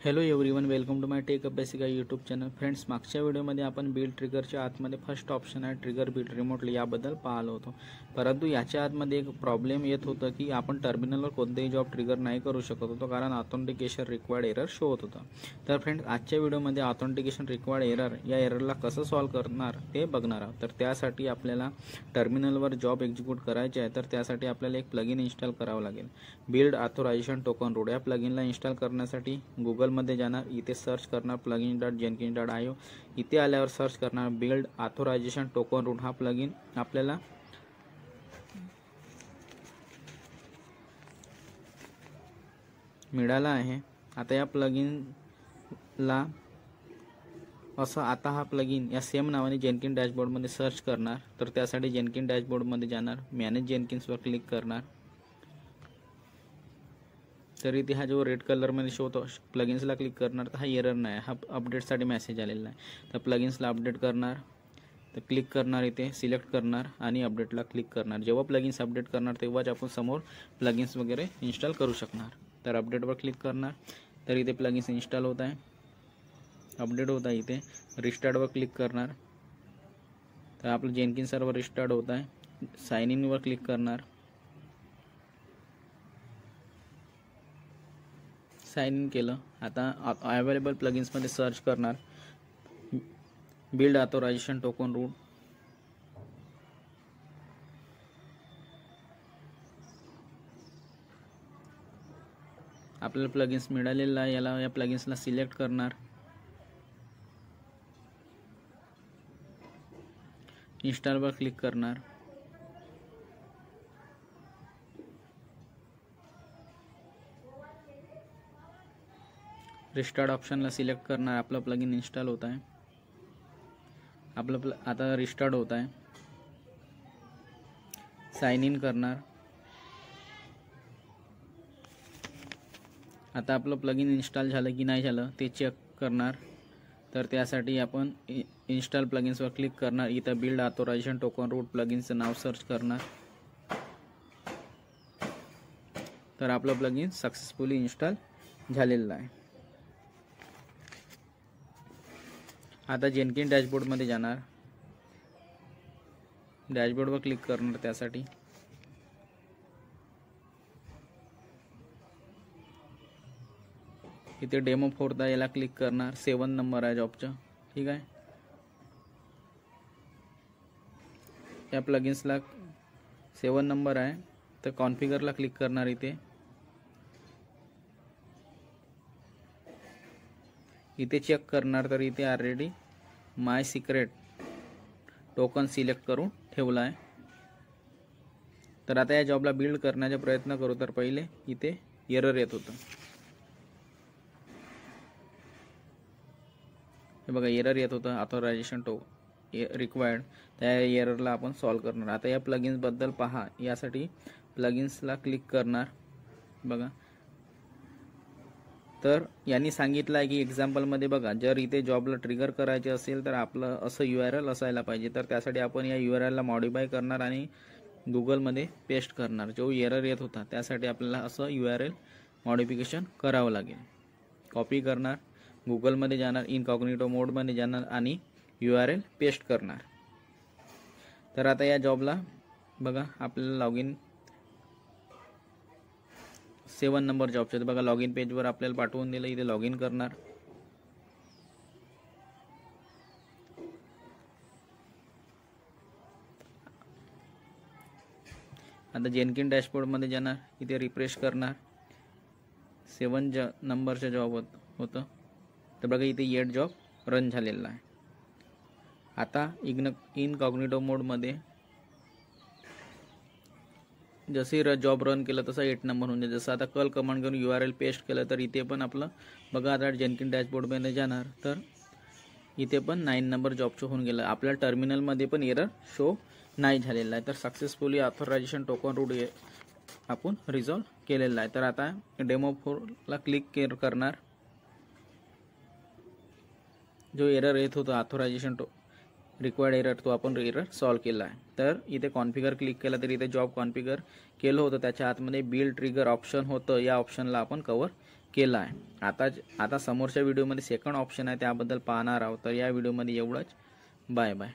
Hello everyone, welcome to my tech Abhyasika YouTube channel. Friends, मागच्या व्हिडिओमध्ये आपण बिल्ड ट्रिगरच्या आतमध्ये फर्स्ट ऑप्शन आहे ट्रिगर बिल्ड रिमोटली याबद्दल पाहिलं होतं. परंतु याच्या आतमध्ये एक प्रॉब्लेम येत होतं की आपण टर्मिनलवर कोणतेही जॉब ट्रिगर नाही करू शकत होतो कारण ऑथेंटिकेशन रिक्वायर्ड एरर शो होत होता. तर फ्रेंड्स, आजच्या व्हिडिओमध्ये ऑथेंटिकेशन रिक्वायर्ड एरर या एररला कसं सॉल्व्ह करणार ते बघणार आहोत. तर त्यासाठी आपल्याला टर्मिनलवर जॉब एक्झिक्यूट करायचे आहे. तर त्यासाठी आपल्याला एक प्लगइन इन्स्टॉल करावं लागेल, बिल्ड ऑथरायझेशन टोकन रूट. या प्लगइनला इन्स्टॉल करण्यासाठी गुगलमध्ये जाणार, इथे सर्च करणार plugins.jenkins.io. इथे आल्यावर सर्च करणार बिल्ड ऑथरायझेशन टोकन रूट. हा प्लगइन आपल्याला मिळाला आहे. आता या प्लगइनला आता हा प्लगइन या सेम नावाने जेनकिन डॅशबोर्डमध्ये सर्च करणार. तर त्यासाठी जेनकिन डॅशबोर्डमध्ये जाणार, मॅनेज जेनकिन्सवर क्लिक करणार. तर इथे हा जो रेड कलरमध्ये शो होतो प्लगइन्सला क्लिक करणार. तर हा एरर नाही, हा अपडेटसाठी मेसेज आलेला आहे. तर प्लगइन्सला अपडेट करणार, तर क्लिक करणार, इथे सिलेक्ट करणार आणि अपडेटला क्लिक करणार. जेव्हा प्लगइन्स अपडेट करणार तेव्हाच आपण समोर प्लगइन्स वगैरे इन्स्टॉल करू शकणार. तर अपडेटवर क्लिक करणार. तर इथे प्लगइन्स इन्स्टॉल होत आहे, अपडेट होत आहे. इथे रिस्टार्टवर क्लिक करणार. तर आपलं जेनकिन सर्व्हर रिस्टार्ट होत आहे. साइन इनवर क्लिक करणार. साइन इन केलं. आता अवेलेबल प्लगइन्समध्ये सर्च करणार बिल्ड ऑथरायझेशन टोकन रूट. आपल्याला प्लगइन्स मिळालेला आहे. या प्लगइन्सला सिलेक्ट करणार, इन्स्टॉलवर क्लिक करणार. रिस्टार्ट ऑप्शनला सिलेक्ट करणार. आपलं प्लगइन इन्स्टॉल होत आहे. आता रिस्टार्ट होत आहे. साइन इन करणार. आता आपलं प्लगइन इन्स्टॉल झालं की नाही झालं ते चेक करणार. तर त्यासाठी आपण इन्स्टॉल प्लगइन्सवर क्लिक करणार. इथं बिल्ड ऑथरायझेशन टोकन रूट प्लगइनचं नाव सर्च करणार. तर आपलं प्लगइन सक्सेसफुली इन्स्टॉल झालेलं आहे. आता जेनकिन डॅशबोर्डमध्ये जाणार, डॅशबोर्डवर क्लिक करणार. त्यासाठी इथे डेमो 4 याला क्लिक करणार. 7 नंबर आहे जॉबचा, ठीक आहे. या प्लगइन्सला 7 नंबर आहे. तर कॉन्फिगरला क्लिक करणार. इथे चेक करणार. तर इथे already my secret token select करून ठेवला आहे. तर आता या जॉबला बिल्ड करण्याचा प्रयत्न करू. तर पहिले इथे एरर येत होतं, हे बघा एरर येत होतं ऑथरायझेशन रिक्वायर्ड. त्या एररला आपण सॉल्व्ह करणार. आता या प्लगइन्सबद्दल पहा. यासाठी प्लगइन्सला क्लिक करणार. बघा, तर यांनी सांगितलं आहे की एक्झाम्पलमध्ये बघा, जर इथे जॉबला ट्रिगर करायचे असेल तर आपलं असं URL असायला पाहिजे. तर त्यासाठी आपण या URLला मॉडिफाय करणार आणि गुगलमध्ये पेस्ट करणार. जो एरर येत होता त्यासाठी आपल्याला असं URL मॉडिफिकेशन करावं लागेल. कॉपी करणार, गुगलमध्ये जाणार, इनकॉग्निटो मोडमध्ये जाणार आणि URL पेस्ट करणार. तर आता या जॉबला बघा आपल्याला लॉग इन 7 नंबर जॉबचे बघा लॉग इन पेजवर आपल्याला पाठवून दिलं. इथे लॉग इन करणार. आता जेनकिन डॅशबोर्डमध्ये जाणार, इथे रिफ्रेश करणार. 7 नंबरचं जॉब होतं. तर बघा इथे 8 जॉब रन झालेला आहे. आता इनकॉग्निटो मोडमध्ये जसे जॉब रन केलं तसं 8 नंबर होऊन जाईल. जसं आता कल कमांड करून URL पेस्ट केलं तर इथे पण आपलं बघा आता जेनकिन डॅशबोर्डमध्ये जाणार. तर इथे पण 9 नंबर जॉबचं होऊन गेलं. आपल्या टर्मिनलमध्ये पण एरर शो नाही झालेला आहे. तर सक्सेसफुली ऑथरायझेशन टोकन रूट आपण रिझॉल्व्ह केलेला आहे. तर आता डेमो 4ला क्लिक करणार. जो एरर येत होता ऑथरायझेशन रिक्वायर्ड एरर तो आपण एरर सॉल्व्ह केला आहे. तर इथे कॉन्फिगर क्लिक केला तर इथे जॉब कॉन्फिगर केलं होतं. त्याच्या आतमध्ये बिल्ड ट्रिगर ऑप्शन होतं. या ऑप्शनला आपण कव्हर केला आहे. आता समोरच्या व्हिडिओमध्ये सेकंड ऑप्शन आहे त्याबद्दल पाहणार आहोत. तर या व्हिडिओमध्ये एवढंच. Bye bye.